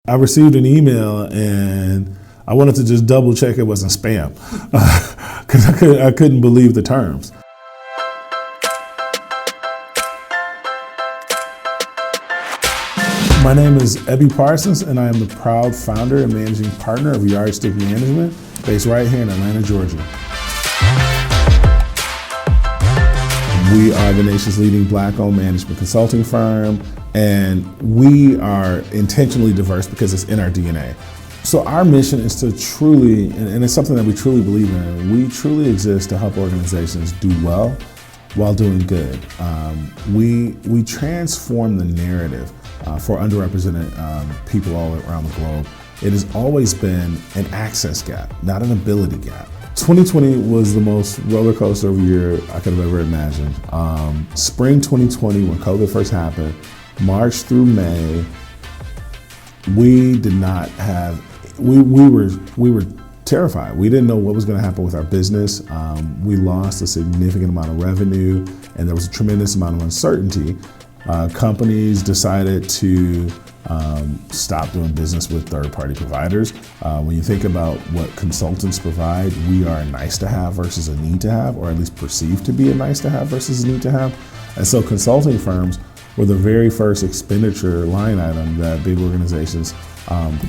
I received an email and I wanted to just double check it wasn't spam because I couldn't believe the terms. My name is Ebby Parsons and I am the proud founder and managing partner of Yardstick Management based right here in Atlanta, Georgia. We are the nation's leading Black-owned management consulting firm, and we are intentionally diverse because it's in our DNA. So our mission is to truly, and it's something that we truly believe in, we truly exist to help organizations do well while doing good. We transform the narrative for underrepresented people all around the globe. It has always been an access gap, not an ability gap. 2020 was the most roller coaster of a year I could have ever imagined. Spring 2020, when COVID first happened, March through May, we did not have, we were terrified. We didn't know what was going to happen with our business. We lost a significant amount of revenue and there was a tremendous amount of uncertainty. Companies decided to stop doing business with third-party providers. When you think about what consultants provide, we are a nice to have versus a need to have, or at least perceived to be a nice to have versus a need to have. And so consulting firms were the very first expenditure line item that big organizations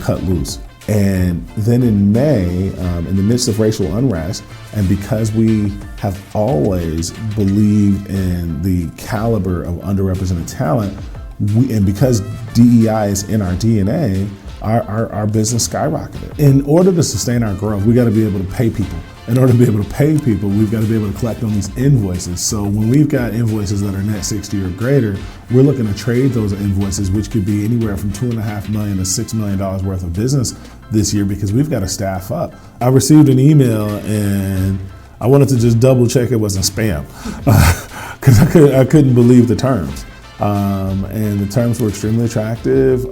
cut loose. And then in May, in the midst of racial unrest, and because we have always believed in the caliber of underrepresented talent, and because DEI is in our DNA, our business skyrocketed. In order to sustain our growth, we got to be able to pay people. In order to be able to pay people, we've got to be able to collect on these invoices. So when we've got invoices that are net 60 or greater, we're looking to trade those invoices, which could be anywhere from $2.5 million to $6 million worth of business this year, because we've got to staff up. I received an email and I wanted to just double check it wasn't spam because I couldn't believe the terms. And the terms were extremely attractive.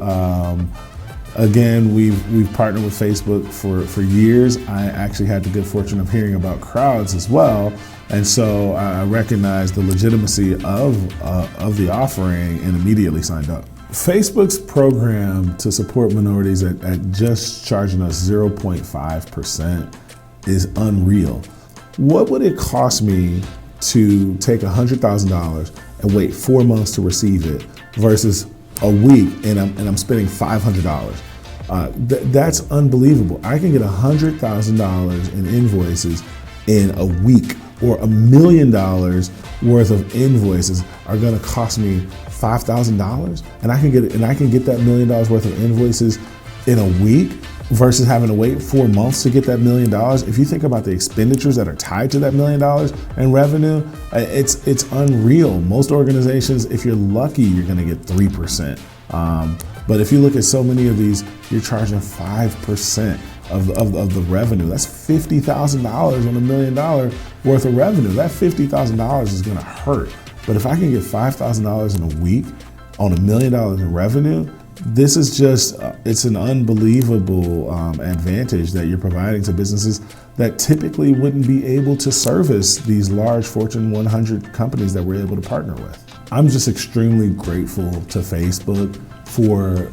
Again, we've partnered with Facebook for years. I actually had the good fortune of hearing about Crowds as well, and so I recognized the legitimacy of the offering and immediately signed up. Facebook's program to support minorities at just charging us 0.5% is unreal. What would it cost me to take $100,000 and wait 4 months to receive it versus a week and I'm spending $500? That's unbelievable. I can get $100,000 in invoices in a week, or $1 million worth of invoices are going to cost me $5,000, and I can get that $1 million worth of invoices in a week versus having to wait 4 months to get that $1 million. If you think about the expenditures that are tied to that $1 million in revenue, it's unreal. Most organizations, if you're lucky, you're going to get 3%. But if you look at so many of these, you're charging 5% of the revenue. That's $50,000 on $1 million worth of revenue. That $50,000 is going to hurt. But if I can get $5,000 in a week on $1 million in revenue, this is just, it's an unbelievable advantage that you're providing to businesses that typically wouldn't be able to service these large Fortune 100 companies that we're able to partner with. I'm just extremely grateful to Facebook for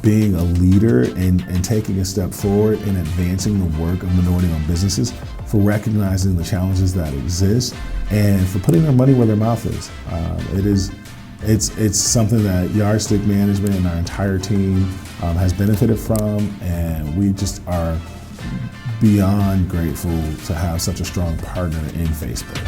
being a leader and taking a step forward in advancing the work of minority-owned businesses, for recognizing the challenges that exist, and for putting their money where their mouth is. It's something that Yardstick Management and our entire team has benefited from, and we just are beyond grateful to have such a strong partner in Facebook.